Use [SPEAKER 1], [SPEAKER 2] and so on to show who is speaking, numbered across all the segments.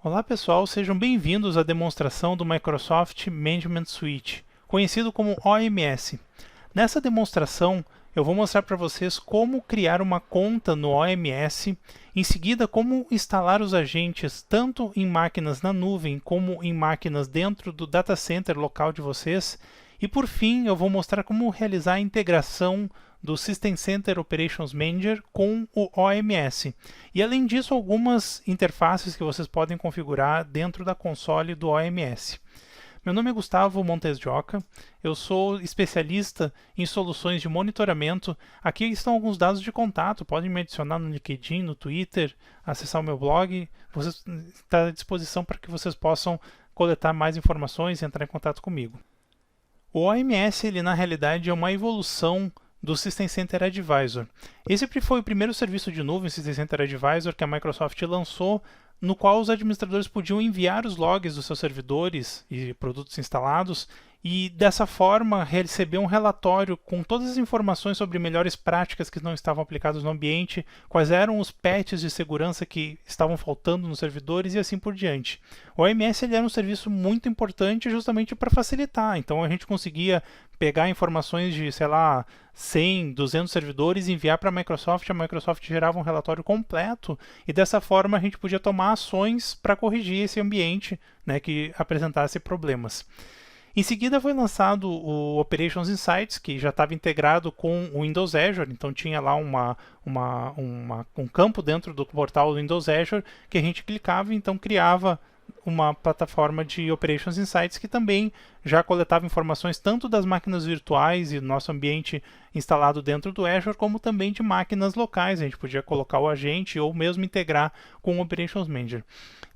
[SPEAKER 1] Olá pessoal, sejam bem-vindos à demonstração do Microsoft Management Suite, conhecido como OMS. Nessa demonstração, eu vou mostrar para vocês como criar uma conta no OMS, em seguida como instalar os agentes tanto em máquinas na nuvem como em máquinas dentro do data center local de vocês, e por fim eu vou mostrar como realizar a integração do System Center Operations Manager com o OMS. E além disso, algumas interfaces que vocês podem configurar dentro da console do OMS. Meu nome é Gustavo Montes de Oca, eu sou especialista em soluções de monitoramento. Aqui estão alguns dados de contato, podem me adicionar no LinkedIn, no Twitter, acessar o meu blog. Está à disposição para que vocês possam coletar mais informações e entrar em contato comigo. O OMS, ele, na realidade, é uma evolução do System Center Advisor. Esse foi o primeiro serviço de nuvem, System Center Advisor, que a Microsoft lançou, no qual os administradores podiam enviar os logs dos seus servidores e produtos instalados e, dessa forma, receber um relatório com todas as informações sobre melhores práticas que não estavam aplicadas no ambiente, quais eram os patches de segurança que estavam faltando nos servidores e assim por diante. O OMS ele era um serviço muito importante justamente para facilitar, então a gente conseguia pegar informações de, sei lá, 100, 200 servidores e enviar para a Microsoft gerava um relatório completo e dessa forma a gente podia tomar ações para corrigir esse ambiente, né, que apresentasse problemas. Em seguida foi lançado o Operations Insights, que já estava integrado com o Windows Azure, então tinha lá um campo dentro do portal do Windows Azure que a gente clicava e então criava uma plataforma de Operations Insights que também já coletava informações tanto das máquinas virtuais e do nosso ambiente instalado dentro do Azure, como também de máquinas locais. A gente podia colocar o agente ou mesmo integrar com o Operations Manager.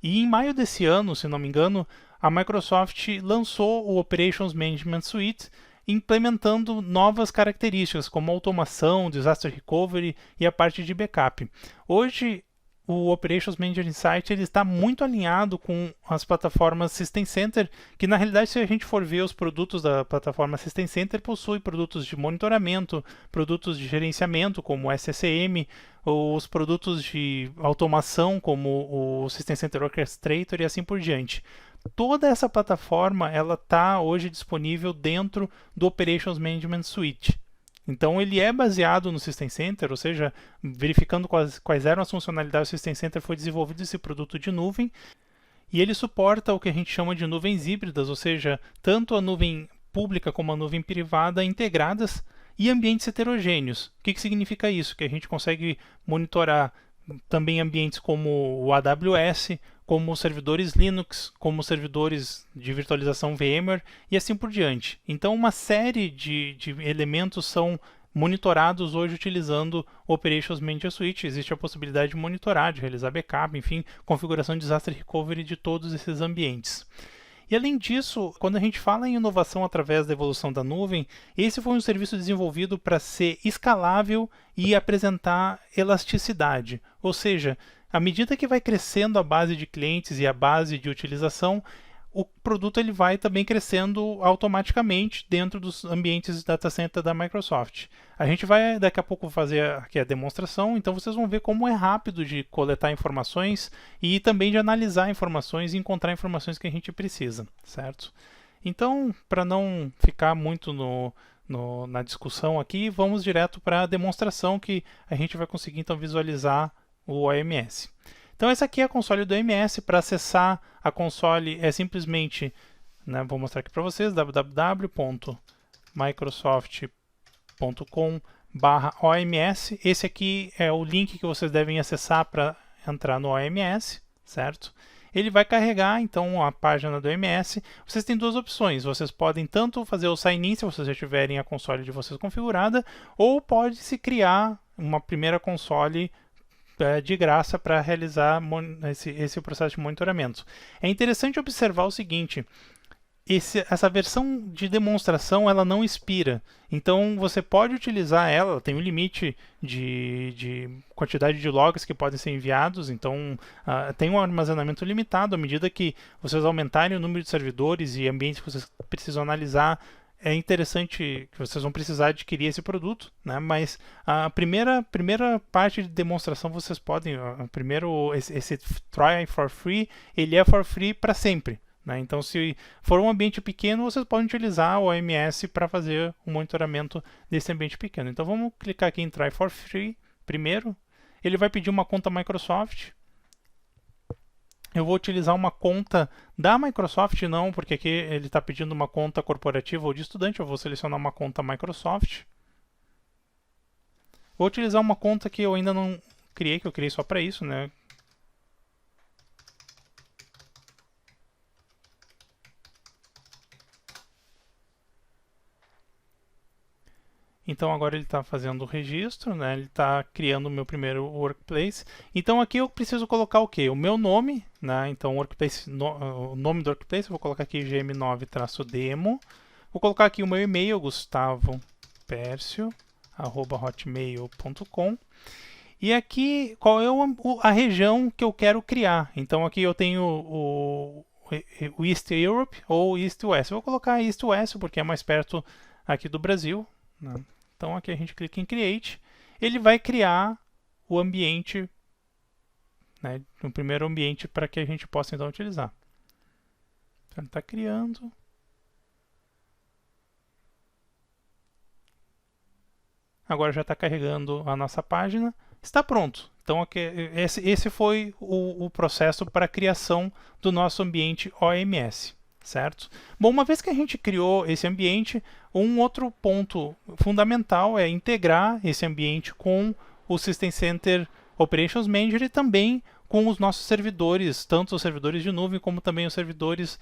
[SPEAKER 1] E em maio desse ano, se não me engano, a Microsoft lançou o Operations Management Suite, implementando novas características como automação, disaster recovery e a parte de backup. Hoje, o Operations Manager Insight ele está muito alinhado com as plataformas System Center, que na realidade, se a gente for ver os produtos da plataforma System Center, possui produtos de monitoramento, produtos de gerenciamento, como o SCM, os produtos de automação, como o System Center Orchestrator e assim por diante. Toda essa plataforma ela está hoje disponível dentro do Operations Management Suite. Então ele é baseado no System Center, ou seja, verificando quais eram as funcionalidades do System Center, foi desenvolvido esse produto de nuvem, e ele suporta o que a gente chama de nuvens híbridas, ou seja, tanto a nuvem pública como a nuvem privada integradas e ambientes heterogêneos. O que significa isso? Que a gente consegue monitorar também ambientes como o AWS, como servidores Linux, como servidores de virtualização VMware e assim por diante. Então, uma série de elementos são monitorados hoje utilizando o Operations Manager Suite. Existe a possibilidade de monitorar, de realizar backup, enfim, configuração de disaster recovery de todos esses ambientes. E além disso, quando a gente fala em inovação através da evolução da nuvem, esse foi um serviço desenvolvido para ser escalável e apresentar elasticidade. Ou seja, à medida que vai crescendo a base de clientes e a base de utilização, o produto ele vai também crescendo automaticamente dentro dos ambientes de data center da Microsoft. A gente vai daqui a pouco fazer aqui a demonstração, então vocês vão ver como é rápido de coletar informações e também de analisar informações e encontrar informações que a gente precisa, certo? Então, para não ficar muito na discussão aqui, vamos direto para a demonstração que a gente vai conseguir então visualizar o OMS. Então essa aqui é a console do OMS. Para acessar a console é simplesmente, vou mostrar aqui para vocês, www.microsoft.com/OMS. Esse aqui é o link que vocês devem acessar para entrar no OMS, certo? Ele vai carregar então a página do OMS. Vocês têm duas opções, vocês podem tanto fazer o sign-in se vocês já tiverem a console de vocês configurada, ou pode-se criar uma primeira console de graça para realizar esse processo de monitoramento. É interessante observar o seguinte, essa versão de demonstração ela não expira, então você pode utilizar ela tem um limite de quantidade de logs que podem ser enviados, então tem um armazenamento limitado. À medida que vocês aumentarem o número de servidores e ambientes que vocês precisam analisar, é interessante que vocês vão precisar adquirir esse produto, né? Mas a primeira parte de demonstração vocês podem, primeiro esse try for free, ele é for free para sempre, né? Então, se for um ambiente pequeno, vocês podem utilizar o OMS para fazer o monitoramento desse ambiente pequeno. Então, vamos clicar aqui em try for free primeiro. Ele vai pedir uma conta Microsoft. Eu vou utilizar uma conta da Microsoft, não, porque aqui ele está pedindo uma conta corporativa ou de estudante. Eu vou selecionar uma conta Microsoft. Vou utilizar uma conta que eu ainda não criei, que eu criei só para isso, né? Então agora ele está fazendo o registro, né? Ele está criando o meu primeiro workplace. Então aqui eu preciso colocar o quê? O meu nome, né? Então workplace, o nome do workplace, eu vou colocar aqui gm9-demo. Vou colocar aqui o meu e-mail, gustavopercio@hotmail.com. E aqui qual é a região que eu quero criar. Então aqui eu tenho o East Europe ou East West. Eu vou colocar East West porque é mais perto aqui do Brasil, né? Então aqui a gente clica em Create, ele vai criar o ambiente, né, o primeiro ambiente para que a gente possa então utilizar. Então ele está criando. Agora já está carregando a nossa página. Está pronto. Então aqui, esse foi o processo para a criação do nosso ambiente OMS. Certo? Bom, uma vez que a gente criou esse ambiente, um outro ponto fundamental é integrar esse ambiente com o System Center Operations Manager e também com os nossos servidores, tanto os servidores de nuvem como também os servidores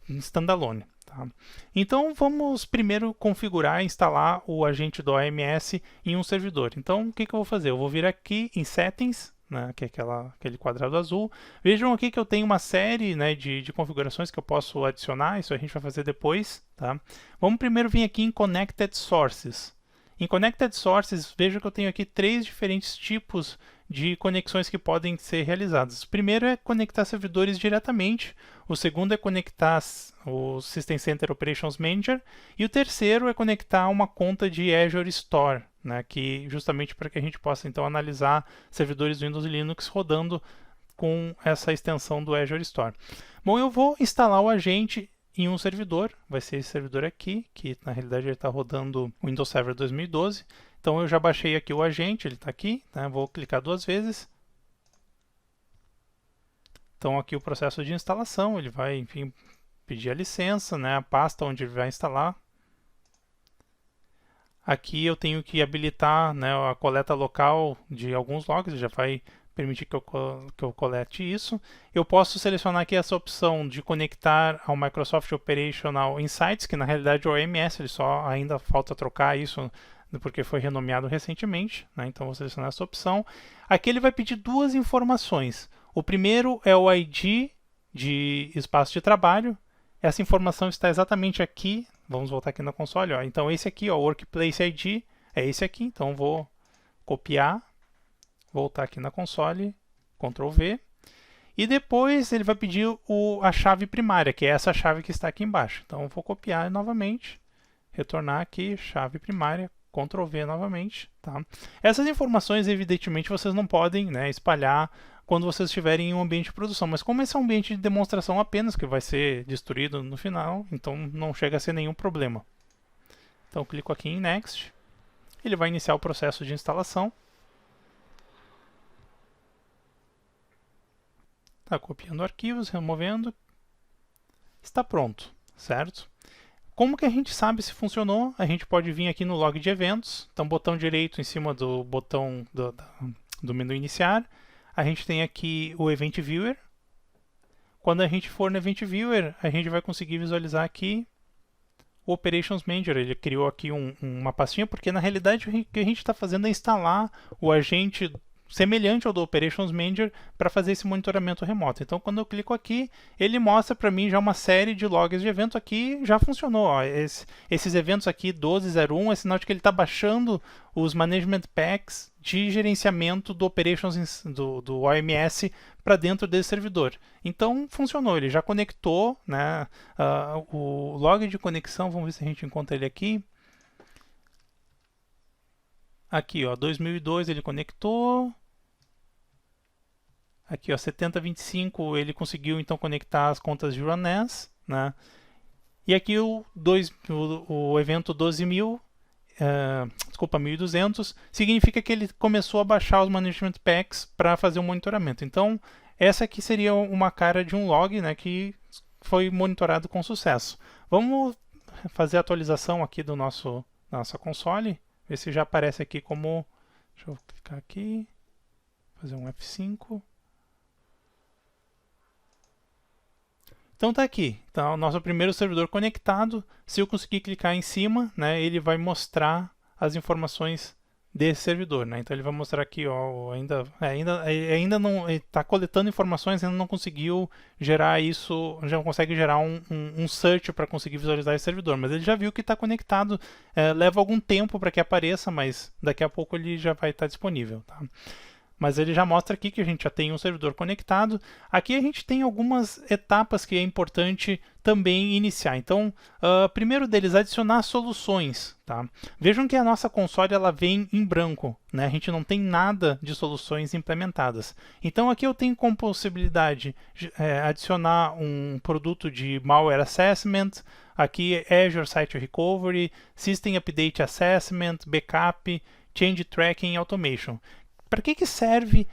[SPEAKER 1] standalone. Tá? Então vamos primeiro configurar e instalar o agente do OMS em um servidor. Então o que eu vou fazer? Eu vou vir aqui em Settings, né, que é aquele quadrado azul. Vejam aqui que eu tenho uma série, né, de configurações que eu posso adicionar, isso a gente vai fazer depois. Tá? Vamos primeiro vir aqui em Connected Sources. Em Connected Sources, veja que eu tenho aqui 3 diferentes tipos de conexões que podem ser realizadas. O primeiro é conectar servidores diretamente, o segundo é conectar o System Center Operations Manager e o terceiro é conectar uma conta de Azure Store, né, que justamente para que a gente possa então analisar servidores Windows e Linux rodando com essa extensão do Azure Store. Bom, eu vou instalar o agente em um servidor, vai ser esse servidor aqui, que na realidade ele está rodando o Windows Server 2012. Então eu já baixei aqui o agente, ele está aqui, né? Vou clicar 2 vezes. Então aqui o processo de instalação, ele vai, enfim, pedir a licença, né? A pasta onde ele vai instalar. Aqui eu tenho que habilitar, né, a coleta local de alguns logs, ele já vai permitir que eu colete isso. Eu posso selecionar aqui essa opção de conectar ao Microsoft Operational Insights, que na realidade é o OMS, ele só ainda falta trocar isso porque foi renomeado recentemente, né? Então vou selecionar essa opção. Aqui ele vai pedir 2 informações. O primeiro é o ID de espaço de trabalho. Essa informação está exatamente aqui. Vamos voltar aqui na console. Ó. Então esse aqui, ó, Workplace ID, é esse aqui. Então vou copiar, voltar aqui na console, Ctrl V. E depois ele vai pedir a chave primária, que é essa chave que está aqui embaixo. Então eu vou copiar novamente, retornar aqui, chave primária, Ctrl V novamente. Tá? Essas informações, evidentemente, vocês não podem, né, espalhar quando vocês estiverem em um ambiente de produção. Mas como esse é um ambiente de demonstração apenas, que vai ser destruído no final, então não chega a ser nenhum problema. Então clico aqui em Next. Ele vai iniciar o processo de instalação. Está copiando arquivos, removendo. Está pronto, certo? Como que a gente sabe se funcionou? A gente pode vir aqui no log de eventos. Então, botão direito em cima do botão do menu iniciar. A gente tem aqui o Event Viewer. Quando a gente for no Event Viewer, a gente vai conseguir visualizar aqui o Operations Manager. Ele criou aqui uma pastinha, porque na realidade o que a gente está fazendo é instalar o agente semelhante ao do Operations Manager para fazer esse monitoramento remoto. Então, quando eu clico aqui, ele mostra para mim já uma série de logs de evento aqui, já funcionou. Ó, esses eventos aqui, 1201, é sinal de que ele está baixando os Management Packs de gerenciamento do Operations do OMS para dentro desse servidor. Então, funcionou, ele já conectou, né, o log de conexão, vamos ver se a gente encontra ele aqui. Aqui, ó, 2002 ele conectou. Aqui, ó, 7025 ele conseguiu então conectar as contas de RunNAS, né? E aqui o evento 12.000, desculpa, 1.200, significa que ele começou a baixar os Management Packs para fazer o monitoramento. Então, essa aqui seria uma cara de um log, né, que foi monitorado com sucesso. Vamos fazer a atualização aqui do nossa console. Ver se já aparece aqui como... Deixa eu clicar aqui, fazer um F5. Então está aqui, tá o nosso primeiro servidor conectado. Se eu conseguir clicar em cima, né, ele vai mostrar as informações desse servidor, né? Então ele vai mostrar aqui, ó, ainda não está coletando informações, ainda não conseguiu gerar isso, já não consegue gerar um search para conseguir visualizar esse servidor, mas ele já viu que está conectado. Leva algum tempo para que apareça, mas daqui a pouco ele já vai estar disponível, tá? Mas ele já mostra aqui que a gente já tem um servidor conectado. Aqui a gente tem algumas etapas que é importante também iniciar. Então, primeiro deles, adicionar soluções. Tá? Vejam que a nossa console ela vem em branco, né? A gente não tem nada de soluções implementadas. Então aqui eu tenho como possibilidade adicionar um produto de Malware Assessment, aqui Azure Site Recovery, System Update Assessment, Backup, Change Tracking e Automation. Para que serve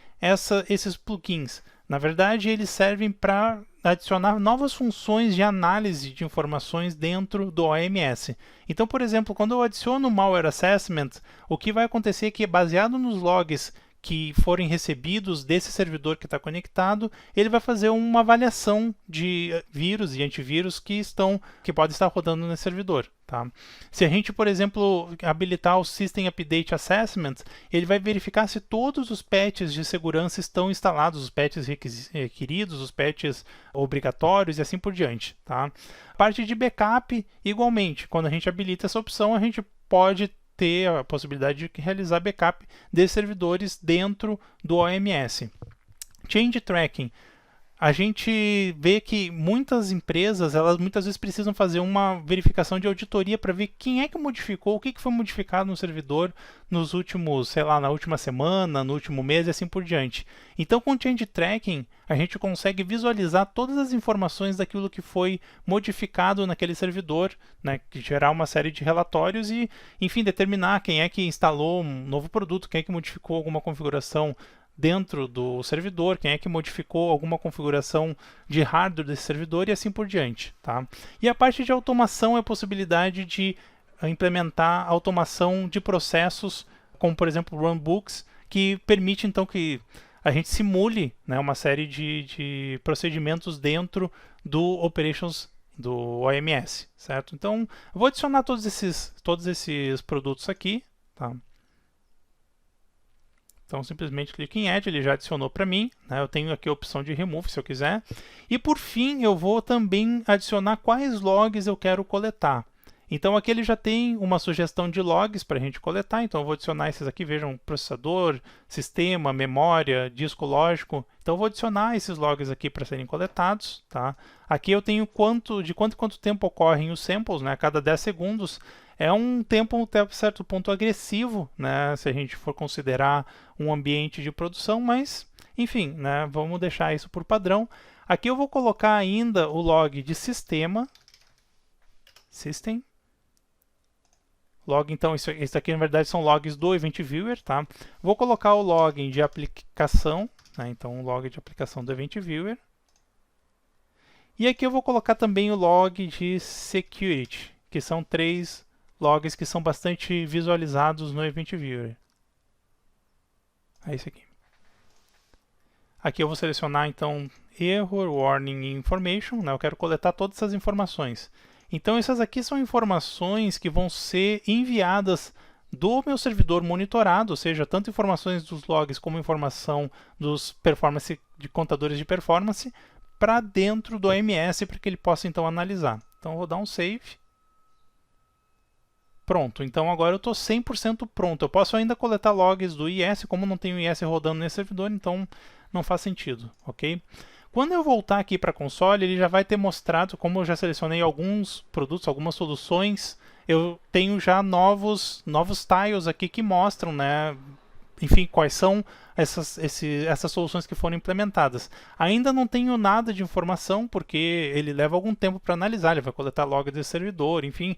[SPEAKER 1] esses plugins? Na verdade, eles servem para adicionar novas funções de análise de informações dentro do OMS. Então, por exemplo, quando eu adiciono o Malware Assessment, o que vai acontecer é que, baseado nos logs que forem recebidos desse servidor que está conectado, ele vai fazer uma avaliação de vírus e antivírus que podem estar rodando nesse servidor. Tá? Se a gente, por exemplo, habilitar o System Update Assessment, ele vai verificar se todos os patches de segurança estão instalados, os patches requeridos, os patches obrigatórios e assim por diante. Tá? A parte de backup, igualmente, quando a gente habilita essa opção, a gente pode ter a possibilidade de realizar backup desses servidores dentro do OMS. Change Tracking. A gente vê que muitas empresas, elas muitas vezes precisam fazer uma verificação de auditoria para ver quem é que modificou, o que foi modificado no servidor nos últimos, sei lá, na última semana, no último mês e assim por diante. Então, com o Change Tracking, a gente consegue visualizar todas as informações daquilo que foi modificado naquele servidor, né, gerar uma série de relatórios e, enfim, determinar quem é que instalou um novo produto, quem é que modificou alguma configuração dentro do servidor, quem é que modificou alguma configuração de hardware desse servidor e assim por diante. Tá? E a parte de automação é a possibilidade de implementar automação de processos, como por exemplo runbooks, que permite então que a gente simule, né, uma série de procedimentos dentro do Operations do OMS, certo? Então, eu vou adicionar todos esses produtos aqui, tá? Então, simplesmente clico em Add, ele já adicionou para mim, né? Eu tenho aqui a opção de Remove, se eu quiser. E, por fim, eu vou também adicionar quais logs eu quero coletar. Então, aqui ele já tem uma sugestão de logs para a gente coletar. Então, eu vou adicionar esses aqui, vejam, processador, sistema, memória, disco lógico. Então, eu vou adicionar esses logs aqui para serem coletados. Tá? Aqui eu tenho de quanto tempo ocorrem os samples, né? A cada 10 segundos. É um tempo até certo ponto agressivo, né, se a gente for considerar um ambiente de produção, mas, enfim, né, vamos deixar isso por padrão. Aqui eu vou colocar ainda o log de sistema, system. Log, então, isso aqui na verdade são logs do Event Viewer, tá? Vou colocar o log de aplicação, né, então o log de aplicação do Event Viewer. E aqui eu vou colocar também o log de security, que são 3 logs que são bastante visualizados no Event Viewer. É esse aqui. Aqui eu vou selecionar então Error, Warning e Information, né? Eu quero coletar todas essas informações. Então essas aqui são informações que vão ser enviadas do meu servidor monitorado, ou seja, tanto informações dos logs como informação dos performance de contadores de performance, para dentro do OMS para que ele possa então analisar. Então eu vou dar um save. Pronto, então agora eu estou 100% pronto. Eu posso ainda coletar logs do IS, como não tenho IS rodando nesse servidor, então não faz sentido, ok? Quando eu voltar aqui para a console, ele já vai ter mostrado, como eu já selecionei alguns produtos, algumas soluções, eu tenho já novos tiles aqui que mostram, né, enfim, quais são essas soluções que foram implementadas. Ainda não tenho nada de informação, porque ele leva algum tempo para analisar, ele vai coletar log desse servidor, enfim,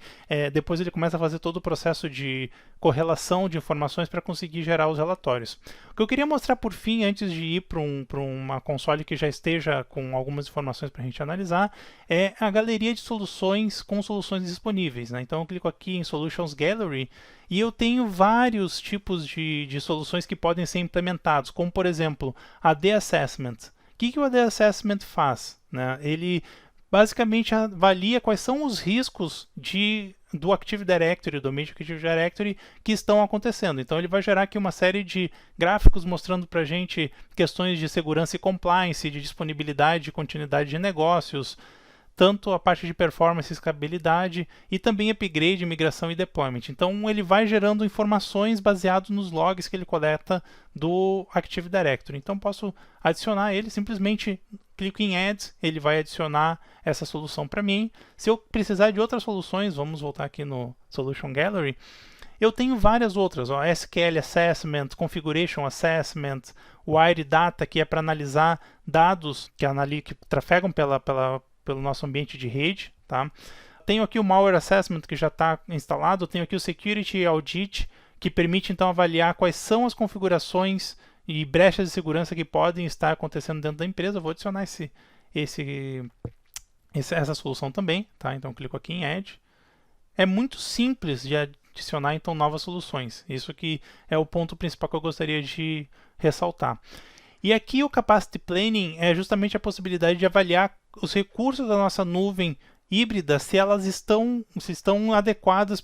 [SPEAKER 1] depois ele começa a fazer todo o processo de correlação de informações para conseguir gerar os relatórios. O que eu queria mostrar por fim, antes de ir para uma console que já esteja com algumas informações para a gente analisar, é a galeria de soluções com soluções disponíveis, né? Então eu clico aqui em Solutions Gallery e eu tenho vários tipos de soluções que podem ser implementados, como por exemplo, AD Assessment. O que o AD Assessment faz? Né? Ele basicamente avalia quais são os riscos do Active Directory, do Ambiente Active Directory, que estão acontecendo. Então ele vai gerar aqui uma série de gráficos mostrando para a gente questões de segurança e compliance, de disponibilidade e continuidade de negócios, tanto a parte de performance e escalabilidade, e também upgrade, migração e deployment. Então ele vai gerando informações baseado nos logs que ele coleta do Active Directory. Então posso adicionar ele, simplesmente clico em Add, ele vai adicionar essa solução para mim. Se eu precisar de outras soluções, vamos voltar aqui no Solution Gallery, eu tenho várias outras, ó, SQL Assessment, Configuration Assessment, Wire Data, que é para analisar dados que trafegam pelo nosso ambiente de rede, tá? Tenho aqui o Malware Assessment, que já está instalado. Tenho aqui o Security Audit, que permite então avaliar quais são as configurações e brechas de segurança que podem estar acontecendo dentro da empresa. Eu vou adicionar essa solução também, tá? Então clico aqui em Add. É muito simples de adicionar então novas soluções. Isso que é o ponto principal que eu gostaria de ressaltar. E aqui o Capacity Planning é justamente a possibilidade de avaliar os recursos da nossa nuvem híbrida, se elas estão adequadas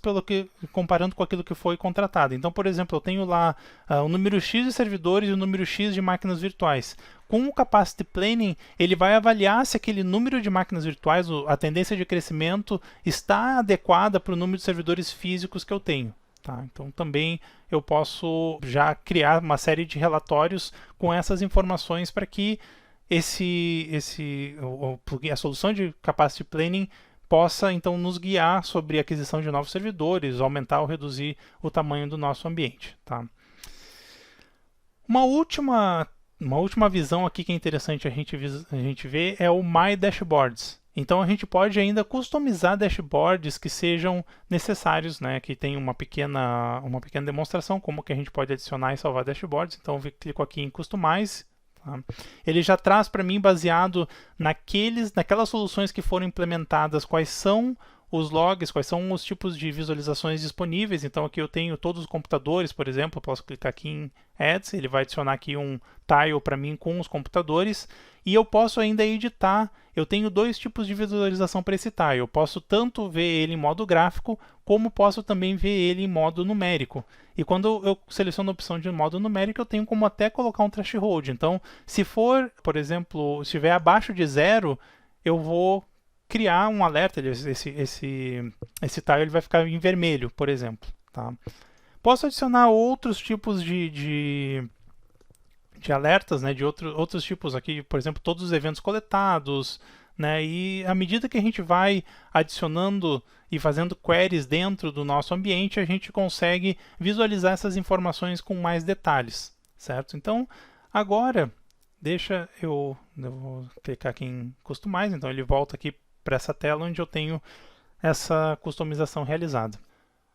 [SPEAKER 1] comparando com aquilo que foi contratado. Então, por exemplo, eu tenho lá o número X de servidores e o número X de máquinas virtuais. Com o Capacity Planning, ele vai avaliar se aquele número de máquinas virtuais, a tendência de crescimento, está adequada para o número de servidores físicos que eu tenho. Tá? Então também eu posso já criar uma série de relatórios com essas informações para que a solução de Capacity Planning possa então nos guiar sobre a aquisição de novos servidores, aumentar ou reduzir o tamanho do nosso ambiente. Tá? Uma última visão aqui que é interessante a gente ver é o My Dashboards. Então a gente pode ainda customizar dashboards que sejam necessários, né? Que tem uma pequena demonstração como que a gente pode adicionar e salvar dashboards. Então eu clico aqui em Customize. Tá? Ele já traz para mim, baseado naquelas soluções que foram implementadas, quais são os logs, quais são os tipos de visualizações disponíveis. Então aqui eu tenho todos os computadores, por exemplo, eu posso clicar aqui em Ads, ele vai adicionar aqui um tile para mim com os computadores, e eu posso ainda editar. Eu tenho dois tipos de visualização para esse tile. Eu posso tanto ver ele em modo gráfico, como posso também ver ele em modo numérico. E quando eu seleciono a opção de modo numérico, eu tenho como até colocar um threshold. Então, se for, por exemplo, se estiver abaixo de 0, eu vou criar um alerta. Esse tile ele vai ficar em vermelho, por exemplo. Tá? Posso adicionar outros tipos de alertas, né, de outros tipos aqui, por exemplo, todos os eventos coletados, né, e à medida que a gente vai adicionando e fazendo queries dentro do nosso ambiente, a gente consegue visualizar essas informações com mais detalhes, certo? Então, agora, eu vou clicar aqui em Customize, então ele volta aqui para essa tela onde eu tenho essa customização realizada.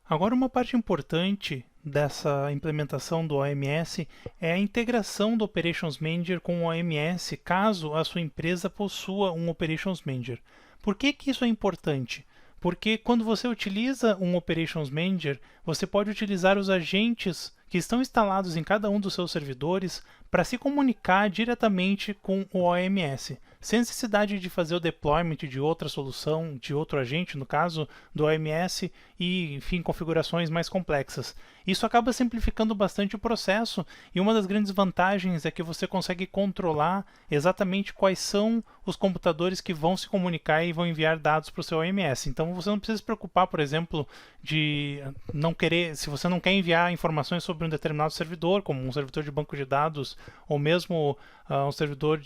[SPEAKER 1] Agora, uma parte importante dessa implementação do OMS é a integração do Operations Manager com o OMS, caso a sua empresa possua um Operations Manager. Por que isso é importante? Porque quando você utiliza um Operations Manager, você pode utilizar os agentes que estão instalados em cada um dos seus servidores para se comunicar diretamente com o OMS, sem necessidade de fazer o deployment de outra solução, de outro agente, no caso do OMS, e, enfim, configurações mais complexas. Isso acaba simplificando bastante o processo, e uma das grandes vantagens é que você consegue controlar exatamente quais são os computadores que vão se comunicar e vão enviar dados para o seu OMS. Então você não precisa se preocupar, por exemplo, de não querer, se você não quer enviar informações sobre um determinado servidor, como um servidor de banco de dados, ou mesmo um servidor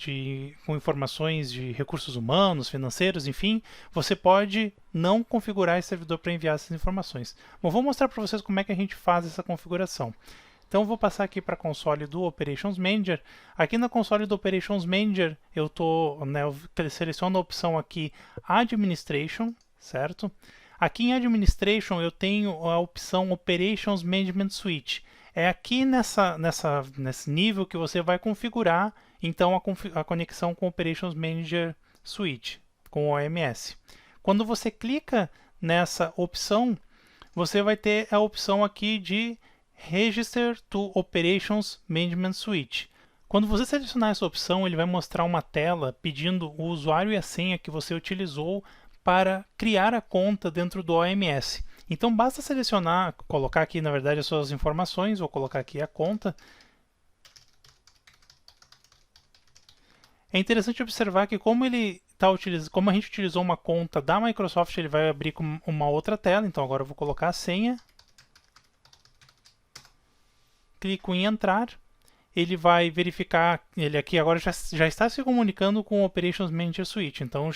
[SPEAKER 1] com informações de recursos humanos, financeiros, enfim, você pode não configurar esse servidor para enviar essas informações. Bom, vou mostrar para vocês como é que a gente faz essa configuração. Então, eu vou passar aqui para a console do Operations Manager. Aqui na console do Operations Manager, eu seleciono a opção aqui Administration, certo? Aqui em Administration, eu tenho a opção Operations Management Suite. É aqui nesse nível que você vai configurar então a conexão com o Operations Manager Suite, com o OMS. Quando você clica nessa opção, você vai ter a opção aqui de Register to Operations Management Suite. Quando você selecionar essa opção, ele vai mostrar uma tela pedindo o usuário e a senha que você utilizou para criar a conta dentro do OMS. Então basta selecionar, colocar aqui na verdade as suas informações, vou colocar aqui a conta. É interessante observar que como a gente utilizou uma conta da Microsoft, ele vai abrir com uma outra tela. Então agora eu vou colocar a senha. Clico em entrar. Ele vai verificar, ele aqui agora já está se comunicando com o Operations Manager Suite. Então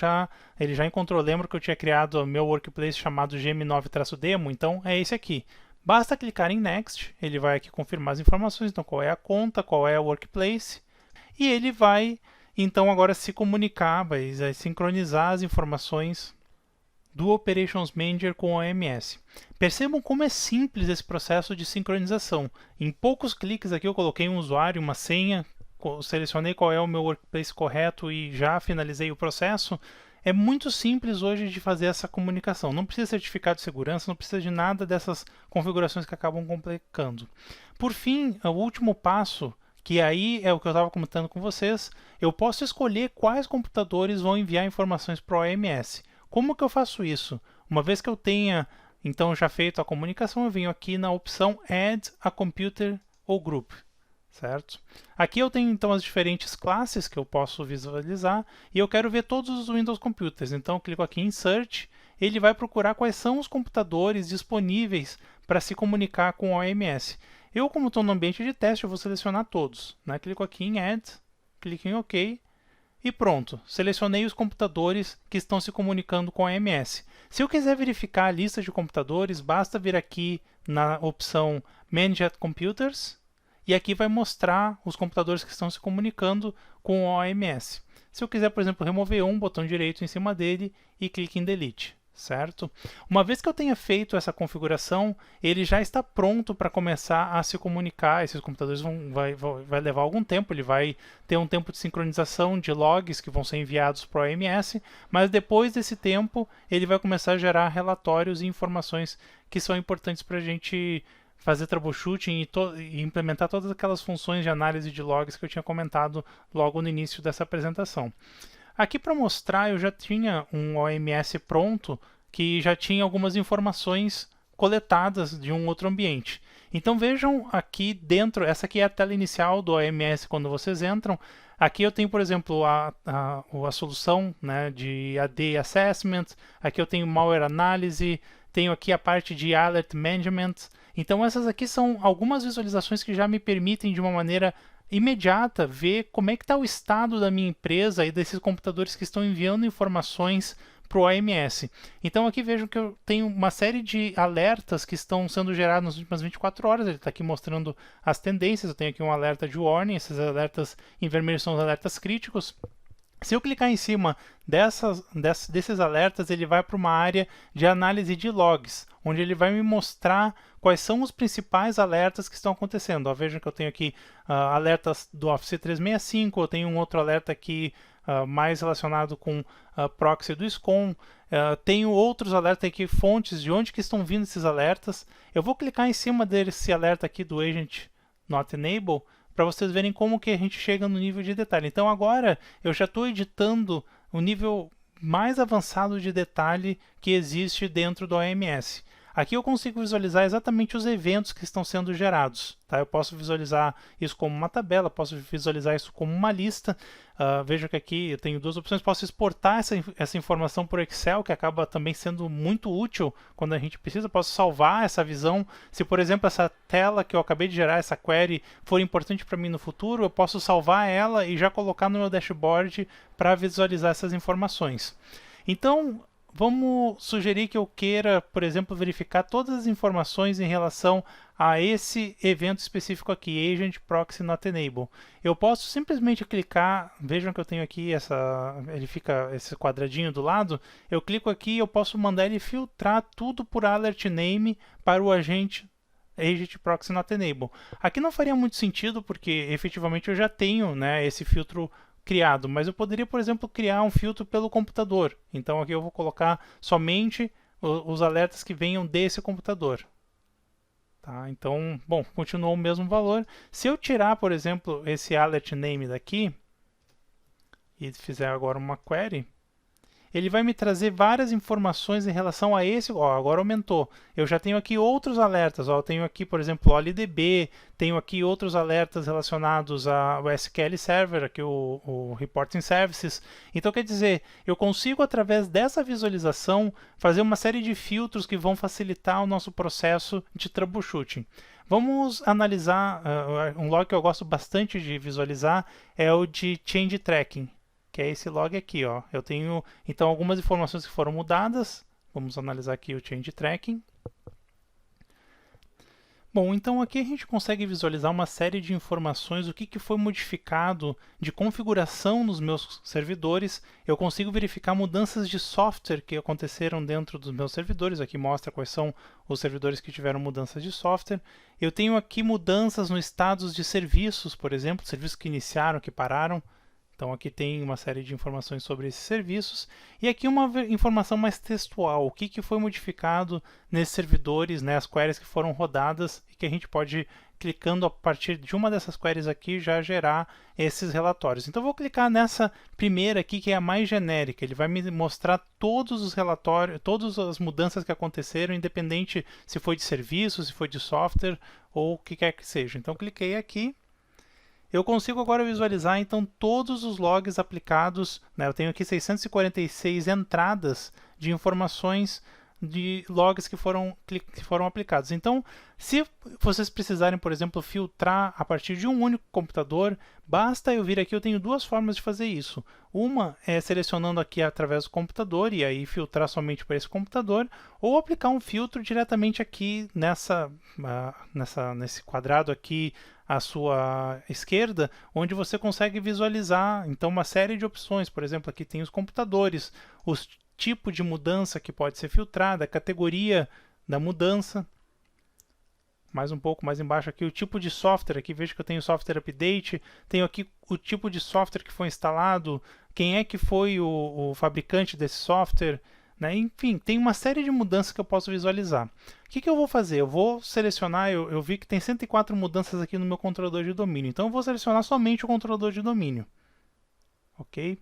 [SPEAKER 1] ele já encontrou, lembra que eu tinha criado o meu workplace chamado gm9-demo, então é esse aqui. Basta clicar em Next, ele vai aqui confirmar as informações, então qual é a conta, qual é o workplace, e ele vai então agora se comunicar, vai sincronizar as informações do Operations Manager com o OMS. Percebam como é simples esse processo de sincronização. Em poucos cliques aqui eu coloquei um usuário, uma senha, selecionei qual é o meu workplace correto e já finalizei o processo. É muito simples hoje de fazer essa comunicação. Não precisa de certificado de segurança, não precisa de nada dessas configurações que acabam complicando. Por fim, o último passo, que aí é o que eu estava comentando com vocês, eu posso escolher quais computadores vão enviar informações para o OMS. Como que eu faço isso? Uma vez que eu tenha então já feito a comunicação, eu venho aqui na opção Add a Computer ou Group, certo? Aqui eu tenho então as diferentes classes que eu posso visualizar e eu quero ver todos os Windows Computers. Então eu clico aqui em Search, ele vai procurar quais são os computadores disponíveis para se comunicar com o OMS. Eu, como estou no ambiente de teste, eu vou selecionar todos, né? Clico aqui em Add, clico em OK. E pronto, selecionei os computadores que estão se comunicando com a OMS. Se eu quiser verificar a lista de computadores, basta vir aqui na opção Manage Computers e aqui vai mostrar os computadores que estão se comunicando com a OMS. Se eu quiser, por exemplo, remover um, botão direito em cima dele e clique em Delete. Certo? Uma vez que eu tenha feito essa configuração, ele já está pronto para começar a se comunicar. Esses computadores vai levar algum tempo, ele vai ter um tempo de sincronização de logs que vão ser enviados para o OMS, mas depois desse tempo ele vai começar a gerar relatórios e informações que são importantes para a gente fazer troubleshooting e implementar todas aquelas funções de análise de logs que eu tinha comentado logo no início dessa apresentação. Aqui para mostrar, eu já tinha um OMS pronto que já tinha algumas informações coletadas de um outro ambiente. Então vejam aqui dentro, essa aqui é a tela inicial do OMS quando vocês entram. Aqui eu tenho, por exemplo, a solução, né, de AD Assessment, aqui eu tenho Malware Analysis, tenho aqui a parte de Alert Management. Então essas aqui são algumas visualizações que já me permitem de uma maneira imediata ver como é que está o estado da minha empresa e desses computadores que estão enviando informações para o OMS. Então aqui vejam que eu tenho uma série de alertas que estão sendo gerados nas últimas 24 horas. Ele está aqui mostrando as tendências. Eu tenho aqui um alerta de warning, esses alertas em vermelho são os alertas críticos. Se eu clicar em cima desses alertas, ele vai para uma área de análise de logs, onde ele vai me mostrar quais são os principais alertas que estão acontecendo. Ó, vejam que eu tenho aqui alertas do Office 365, eu tenho um outro alerta aqui mais relacionado com proxy do SCOM, tenho outros alertas aqui, fontes de onde que estão vindo esses alertas. Eu vou clicar em cima desse alerta aqui do Agent Not Enable, para vocês verem como que a gente chega no nível de detalhe. Então agora eu já estou editando o nível mais avançado de detalhe que existe dentro do OMS. Aqui eu consigo visualizar exatamente os eventos que estão sendo gerados. Tá? Eu posso visualizar isso como uma tabela, posso visualizar isso como uma lista. Veja que aqui eu tenho duas opções. Posso exportar essa informação para o Excel, que acaba também sendo muito útil quando a gente precisa. Posso salvar essa visão. Se, por exemplo, essa tela que eu acabei de gerar, essa query, for importante para mim no futuro, eu posso salvar ela e já colocar no meu dashboard para visualizar essas informações. Então, vamos sugerir que eu queira, por exemplo, verificar todas as informações em relação a esse evento específico aqui, Agent Proxy Not Enable. Eu posso simplesmente clicar, vejam que eu tenho aqui ele fica esse quadradinho do lado, eu clico aqui e eu posso mandar ele filtrar tudo por alert name para o agente Proxy Not Enable. Aqui não faria muito sentido porque efetivamente eu já tenho, né, esse filtro criado, mas eu poderia, por exemplo, criar um filtro pelo computador. Então aqui eu vou colocar somente os alertas que venham desse computador. Tá? Então, bom, continuou o mesmo valor. Se eu tirar, por exemplo, esse alert name daqui e fizer agora uma query, ele vai me trazer várias informações em relação a esse. Ó, agora aumentou. Eu já tenho aqui outros alertas. Ó, eu tenho aqui, por exemplo, o OLDB, tenho aqui outros alertas relacionados ao SQL Server, aqui o Reporting Services. Então, quer dizer, eu consigo, através dessa visualização, fazer uma série de filtros que vão facilitar o nosso processo de troubleshooting. Vamos analisar, um log que eu gosto bastante de visualizar é o de Change Tracking, que é esse log aqui, ó. Eu tenho então algumas informações que foram mudadas. Vamos analisar aqui o Change Tracking. Bom, então aqui a gente consegue visualizar uma série de informações, o que foi modificado de configuração nos meus servidores. Eu consigo verificar mudanças de software que aconteceram dentro dos meus servidores. Aqui mostra quais são os servidores que tiveram mudanças de software. Eu tenho aqui mudanças no status de serviços, por exemplo, serviços que iniciaram, que pararam. Então aqui tem uma série de informações sobre esses serviços. E aqui uma informação mais textual, o que foi modificado nesses servidores, né, as queries que foram rodadas e que a gente pode, clicando a partir de uma dessas queries aqui, já gerar esses relatórios. Então eu vou clicar nessa primeira aqui, que é a mais genérica. Ele vai me mostrar todos os relatórios, todas as mudanças que aconteceram, independente se foi de serviço, se foi de software ou o que quer que seja. Então cliquei aqui. Eu consigo agora visualizar então todos os logs aplicados, né? Eu tenho aqui 646 entradas de informações de logs que foram aplicados. Então, se vocês precisarem, por exemplo, filtrar a partir de um único computador, basta eu vir aqui, eu tenho duas formas de fazer isso. Uma é selecionando aqui através do computador e aí filtrar somente para esse computador, ou aplicar um filtro diretamente aqui nesse quadrado aqui à sua esquerda, onde você consegue visualizar então uma série de opções. Por exemplo, aqui tem os computadores, os tipo de mudança que pode ser filtrada, a categoria da mudança. Mais um pouco mais embaixo aqui o tipo de software, aqui vejo que eu tenho software update, tenho aqui o tipo de software que foi instalado, quem é que foi o fabricante desse software, né? Enfim, tem uma série de mudanças que eu posso visualizar. O que eu vou fazer? Eu vou selecionar, eu vi que tem 104 mudanças aqui no meu controlador de domínio, então eu vou selecionar somente o controlador de domínio. Ok?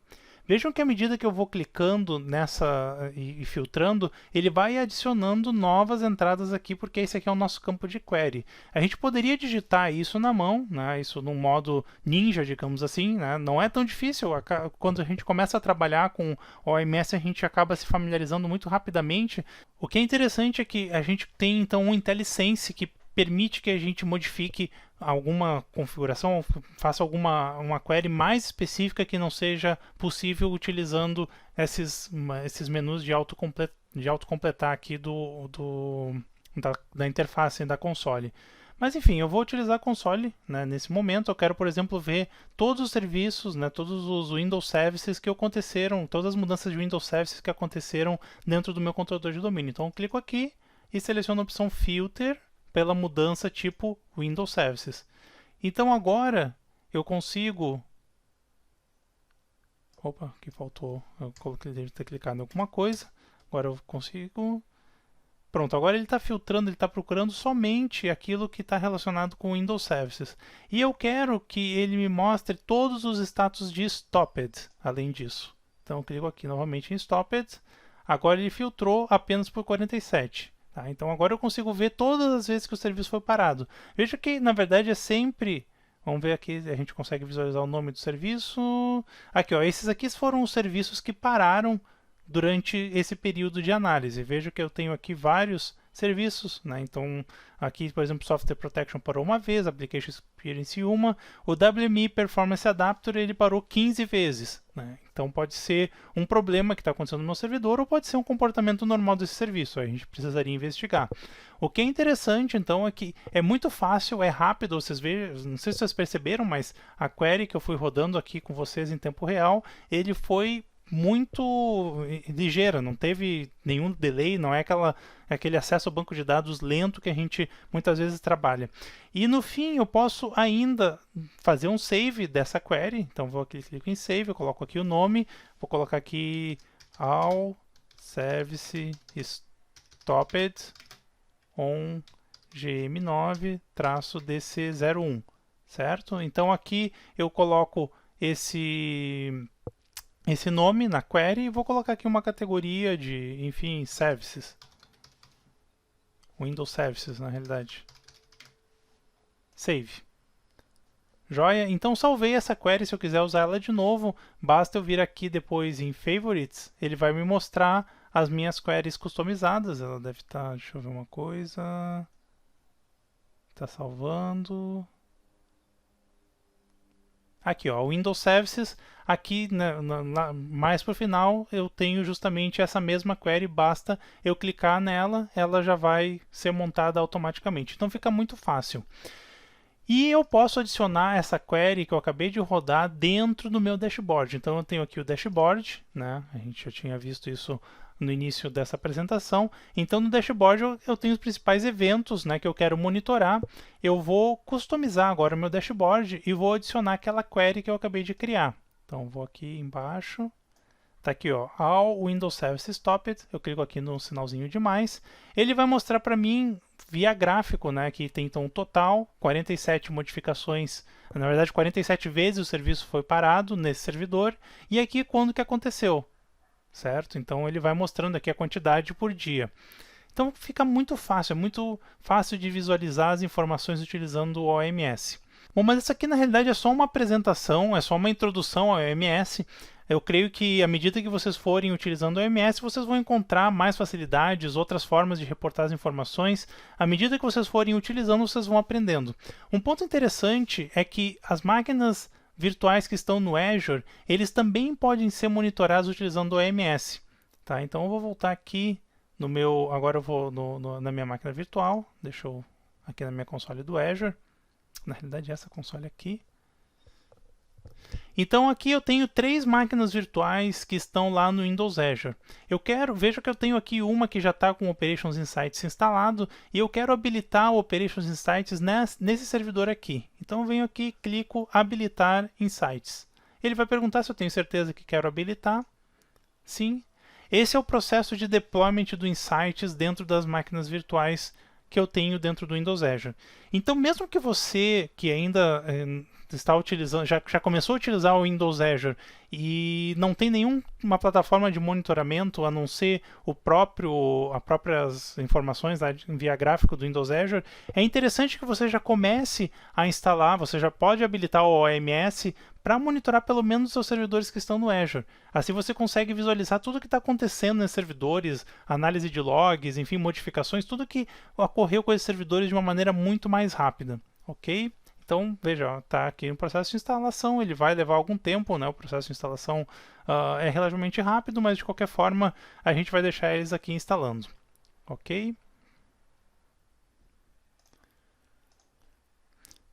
[SPEAKER 1] Vejam que à medida que eu vou clicando nessa e filtrando, ele vai adicionando novas entradas aqui, porque esse aqui é o nosso campo de query. A gente poderia digitar isso na mão, né, isso num modo ninja, digamos assim, né, não é tão difícil. Quando a gente começa a trabalhar com OMS, a gente acaba se familiarizando muito rapidamente. O que é interessante é que a gente tem então um IntelliSense que permite que a gente modifique alguma configuração, faça uma query mais específica que não seja possível utilizando esses menus de autocompletar aqui da interface da console. Mas enfim, eu vou utilizar a console, né, nesse momento. Eu quero, por exemplo, ver todos os serviços, né, todos os Windows Services que aconteceram, todas as mudanças de Windows Services que aconteceram dentro do meu controlador de domínio. Então eu clico aqui e seleciono a opção Filter pela mudança tipo Windows Services. Então agora eu consigo... Opa, aqui faltou, eu coloquei, deve ter clicado em alguma coisa. Agora eu consigo Pronto, agora ele está filtrando, ele está procurando somente aquilo que está relacionado com Windows Services. E eu quero que ele me mostre todos os status de Stopped, além disso. Então eu clico aqui novamente em Stopped. Agora ele filtrou apenas por 47. Tá? Então agora eu consigo ver todas as vezes que o serviço foi parado. Veja que na verdade é sempre... Vamos ver aqui, a gente consegue visualizar o nome do serviço. Aqui, ó, esses aqui foram os serviços que pararam durante esse período de análise. Veja que eu tenho aqui vários serviços, né? Então, aqui, por exemplo, Software Protection parou uma vez, Application Experience uma, o WMI Performance Adapter ele parou 15 vezes, né? Então, pode ser um problema que está acontecendo no meu servidor ou pode ser um comportamento normal desse serviço, a gente precisaria investigar. O que é interessante, então, é que é muito fácil, é rápido, vocês vejam, não sei se vocês perceberam, mas a query que eu fui rodando aqui com vocês em tempo real, ele foi muito ligeira, não teve nenhum delay, não é aquele acesso ao banco de dados lento que a gente muitas vezes trabalha. E no fim eu posso ainda fazer um save dessa query, então vou aqui, clico em save, eu coloco aqui o nome, vou colocar aqui all service stopped on gm9-dc01, certo? Então aqui eu coloco esse nome na query e vou colocar aqui uma categoria de, enfim, services. Windows Services, na realidade. Save. Joia? Então salvei essa query, se eu quiser usar ela de novo, basta eu vir aqui depois em Favorites, ele vai me mostrar as minhas queries customizadas. Ela deve estar, deixa eu ver uma coisa. Está salvando. Aqui, ó, Windows Services, aqui mais para o final eu tenho justamente essa mesma query, basta eu clicar nela, ela já vai ser montada automaticamente. Então fica muito fácil. E eu posso adicionar essa query que eu acabei de rodar dentro do meu dashboard. Então eu tenho aqui o dashboard, né? A gente já tinha visto isso no início dessa apresentação. Então no dashboard eu tenho os principais eventos, né, que eu quero monitorar. Eu vou customizar agora o meu dashboard e vou adicionar aquela query que eu acabei de criar. Então vou aqui embaixo. Está aqui, ó, All Windows Service Stopped. Eu clico aqui no sinalzinho de mais. Ele vai mostrar para mim via gráfico, né, que tem então um total 47 modificações. Na verdade, 47 vezes o serviço foi parado nesse servidor. E aqui quando que aconteceu, certo? Então ele vai mostrando aqui a quantidade por dia. Então fica muito fácil, é muito fácil de visualizar as informações utilizando o OMS. Bom, mas isso aqui na realidade é só uma apresentação, é só uma introdução ao OMS. Eu creio que à medida que vocês forem utilizando o OMS, vocês vão encontrar mais facilidades, outras formas de reportar as informações. À medida que vocês forem utilizando, vocês vão aprendendo. Um ponto interessante é que as máquinas virtuais que estão no Azure, eles também podem ser monitorados utilizando o OMS. Tá? Então eu vou voltar aqui no meu... Agora eu vou na minha máquina virtual. Deixa eu... Aqui na minha console do Azure. Na realidade, essa console aqui. Então aqui eu tenho 3 máquinas virtuais que estão lá no Windows Azure. Veja que eu tenho aqui uma que já está com o Operations Insights instalado e eu quero habilitar o Operations Insights nesse servidor aqui. Então eu venho aqui, clico habilitar Insights. Ele vai perguntar se eu tenho certeza que quero habilitar. Sim. Esse é o processo de deployment do Insights dentro das máquinas virtuais que eu tenho dentro do Windows Azure. Então mesmo que você que ainda está utilizando, já começou a utilizar o Windows Azure e não tem nenhuma plataforma de monitoramento a não ser as próprias informações via gráfico do Windows Azure, é interessante que você já comece a instalar, você já pode habilitar o OMS para monitorar pelo menos os seus servidores que estão no Azure. Assim você consegue visualizar tudo o que está acontecendo nesses servidores, análise de logs, enfim, modificações, tudo que ocorreu com esses servidores de uma maneira muito mais rápida, ok? Então, veja, está aqui no processo de instalação, ele vai levar algum tempo, né? O processo de instalação é relativamente rápido, mas de qualquer forma a gente vai deixar eles aqui instalando, ok?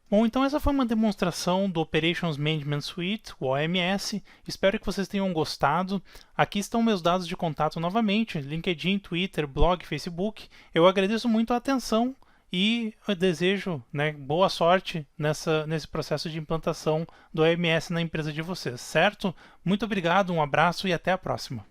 [SPEAKER 1] Bom, então essa foi uma demonstração do Operations Management Suite, o OMS. Espero que vocês tenham gostado. Aqui estão meus dados de contato novamente, LinkedIn, Twitter, blog, Facebook. Eu agradeço muito a atenção e eu desejo, né, boa sorte nesse processo de implantação do OMS na empresa de vocês, certo? Muito obrigado, um abraço e até a próxima.